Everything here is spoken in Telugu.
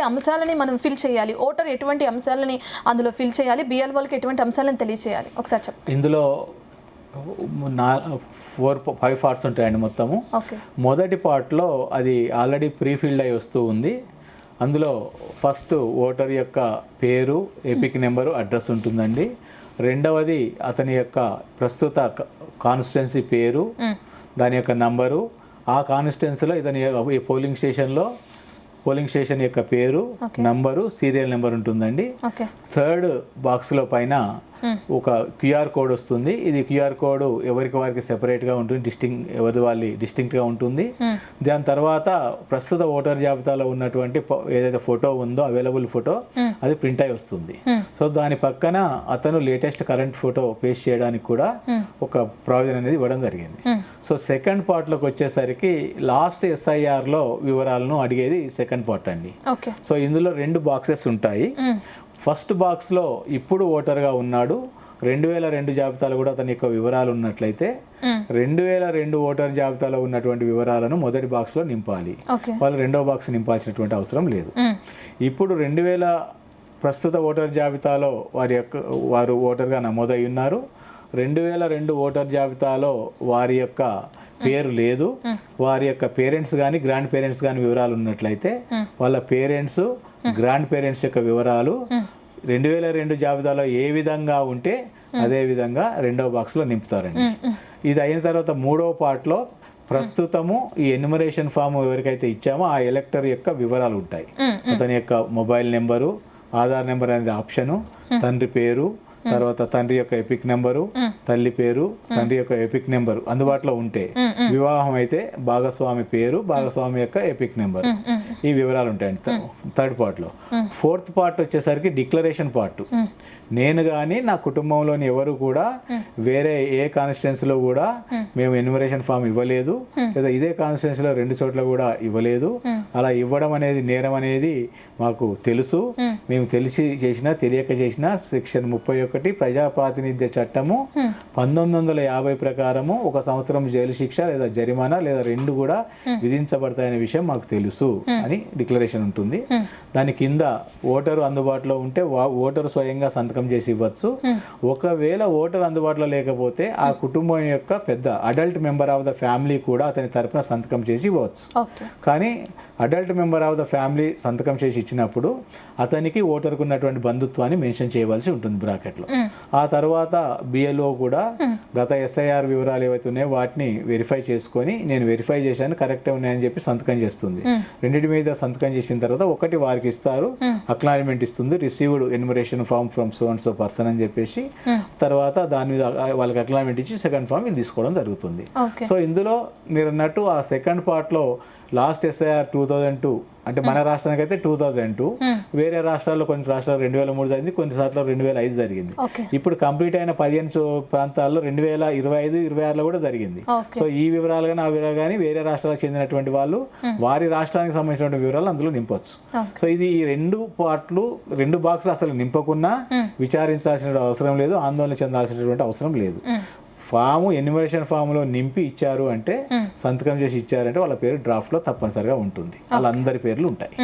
అంశాలని మనం ఫిల్ చేయాలి, ఓటర్ ఎటువంటి అంశాలని అందులో ఫిల్ చేయాలి, బిఎల్ఓలకి ఎటువంటి అంశాలను తెలియచేయాలి ఒకసారి చెప్పండి. ఇందులో 5 పార్ట్స్ ఉంటాయండి మొత్తము. మొదటి పార్ట్లో అది ఆల్రెడీ ప్రీఫిల్డ్ అయి వస్తూ ఉంది. అందులో ఫస్ట్ ఓటర్ యొక్క పేరు, ఎపిక్ నెంబరు, అడ్రస్ ఉంటుందండి. రెండవది అతని యొక్క ప్రస్తుత కాన్స్టిట్యున్సీ పేరు, దాని యొక్క నంబరు, ఆ కాన్స్టిట్యున్సీలో ఇతని పోలింగ్ స్టేషన్ యొక్క పేరు, నంబరు, సీరియల్ నెంబర్ ఉంటుందండి. థర్డ్ బాక్స్లో పైన ఒక క్యూఆర్ కోడ్ వస్తుంది. ఇది క్యూఆర్ కోడ్ ఎవరికి వారికి సెపరేట్గా ఉంటుంది, డిస్టింక్ట్గా ఉంటుంది. దాని తర్వాత ప్రస్తుత ఓటర్ జాబితాలో ఉన్నటువంటి ఏదైతే ఫోటో ఉందో అవైలబుల్ ఫోటో అది ప్రింట్ అయి వస్తుంది. సో దాని పక్కన అతను లేటెస్ట్ కరెంట్ ఫోటో పేస్ట్ చేయడానికి కూడా ఒక ప్రావిజన్ అనేది ఇవ్వడం జరిగింది. సో సెకండ్ పార్ట్లోకి వచ్చేసరికి లాస్ట్ ఎస్ఐఆర్లో వివరాలను అడిగేది సెకండ్ పార్ట్ అండి. సో ఇందులో 2 బాక్సెస్ ఉంటాయి. ఫస్ట్ బాక్స్లో ఇప్పుడు ఓటర్గా ఉన్నాడు, 2002 జాబితాలో కూడా అతని యొక్క వివరాలు ఉన్నట్లయితే 2002 ఓటర్ జాబితాలో ఉన్నటువంటి వివరాలను మొదటి బాక్స్లో నింపాలి. వాళ్ళు రెండో బాక్స్ నింపాల్సినటువంటి అవసరం లేదు. ఇప్పుడు 2000 ప్రస్తుత ఓటర్ జాబితాలో వారు ఓటర్గా నమోదై ఉన్నారు. 2002 ఓటర్ జాబితాలో వారి యొక్క పేరు లేదు, వారి యొక్క పేరెంట్స్ కానీ గ్రాండ్ పేరెంట్స్ కానీ వివరాలు ఉన్నట్లయితే వాళ్ళ పేరెంట్స్, గ్రాండ్ పేరెంట్స్ యొక్క వివరాలు 2002 జాబితాలో ఏ విధంగా ఉంటే అదే విధంగా రెండవ బాక్స్లో నింపుతారండి. ఇది అయిన తర్వాత మూడవ పార్ట్లో ప్రస్తుతము ఈ ఎన్యుమరేషన్ ఫామ్ ఎవరికైతే ఇచ్చామో ఆ ఎలక్టర్ యొక్క వివరాలు ఉంటాయి. అతని యొక్క మొబైల్ నెంబరు, ఆధార్ నెంబర్ అనేది ఆప్షను, తండ్రి పేరు, తర్వాత తండ్రి యొక్క ఎపిక్ నెంబరు, తల్లి పేరు, తండ్రి యొక్క ఎపిక్ నెంబరు అందుబాటులో ఉంటే, వివాహం అయితే భాగస్వామి పేరు, భాగస్వామి యొక్క ఎపిక్ నెంబరు, ఈ వివరాలు ఉంటాయండి థర్డ్ పార్ట్లో. ఫోర్త్ పార్ట్ వచ్చేసరికి డిక్లరేషన్ పార్ట్. నేను కానీ నా కుటుంబంలోని ఎవరు కూడా వేరే ఏ కాన్స్టిట్యున్సీలో కూడా మేము ఎన్యుమరేషన్ ఫామ్ ఇవ్వలేదు, లేదా ఇదే కాన్స్టిట్యున్సీలో 2 చోట్ల కూడా ఇవ్వలేదు. అలా ఇవ్వడం అనేది నేరం అనేది మాకు తెలుసు. మేము తెలిసి చేసినా తెలియక చేసినా సెక్షన్ 31 ప్రజాప్రాతినిధ్య చట్టము 1950 ప్రకారము 1 సంవత్సరం జైలు శిక్ష లేదా జరిమానా లేదా 2 కూడా విధించబడతాయనే విషయం మాకు తెలుసు అని డిక్లరేషన్ ఉంటుంది. దాని కింద ఓటరు అందుబాటులో ఉంటే ఓటరు స్వయంగా సంతకం చేసి ఇవ్వచ్చు. ఒకవేళ ఓటర్ అందుబాటులో లేకపోతే ఆ కుటుంబం యొక్క పెద్ద adult member of the family కూడా అతని తరపున సంతకం చేసి ఇవ్వచ్చు. కానీ adult member of the family సంతకం చేసి ఇచ్చినప్పుడు అతనికి ఓటర్కు ఉన్నటువంటి బంధుత్వాన్ని మెన్షన్ చేయవలసి ఉంటుంది బ్రాకెట్లో. ఆ తర్వాత బిఎల్ఓ కూడా గత ఎస్ఐఆర్ వివరాలు ఏవైతే ఉన్నాయో వాటిని వెరిఫై చేసుకొని నేను వెరిఫై చేశాను కరెక్టే ఉన్నాయని చెప్పి సంతకం చేస్తుంది. రెండింటి మీద సంతకం చేసిన తర్వాత ఒకటి వారికి ఇస్తారు, అక్నాలజ్మెంట్ ఇస్తుంది, received enumeration form from so and so person అని చెప్పేసి, తర్వాత దాని మీద వాళ్ళకి అక్నాలజ్మెంట్ ఇచ్చి సెకండ్ ఫామ్ వీళ్ళు తీసుకోవడం జరుగుతుంది. సో ఇందులో మీరు అన్నట్టు ఆ సెకండ్ పార్ట్లో లాస్ట్ ఎస్ఐఆర్ 2002 అంటే మన రాష్ట్రానికి అయితే 2002, వేరే రాష్ట్రాల్లో కొన్ని రాష్ట్రాలు 2003 జరిగింది, కొన్ని సార్లు 2005 జరిగింది. ఇప్పుడు కంప్లీట్ అయిన 15 ప్రాంతాల్లో 2025, 26లో కూడా జరిగింది. సో ఈ వివరాలు కానీ ఆ వివరాలు కానీ వేరే రాష్ట్రాలకు చెందినటువంటి వాళ్ళు వారి రాష్ట్రానికి సంబంధించిన వివరాలు అందులో నింపొచ్చు. సో ఇది ఈ 2 బాక్సులు అసలు నింపకున్నా విచారించాల్సిన అవసరం లేదు, ఆందోళన చెందాల్సినటువంటి అవసరం లేదు. ఫాము ఎన్యుమరేషన్ ఫామ్లో నింపి ఇచ్చారు అంటే, సంతకం చేసి ఇచ్చారంటే వాళ్ళ పేరు డ్రాఫ్ట్లో తప్పనిసరిగా ఉంటుంది. వాళ్ళందరి పేర్లు ఉంటాయి.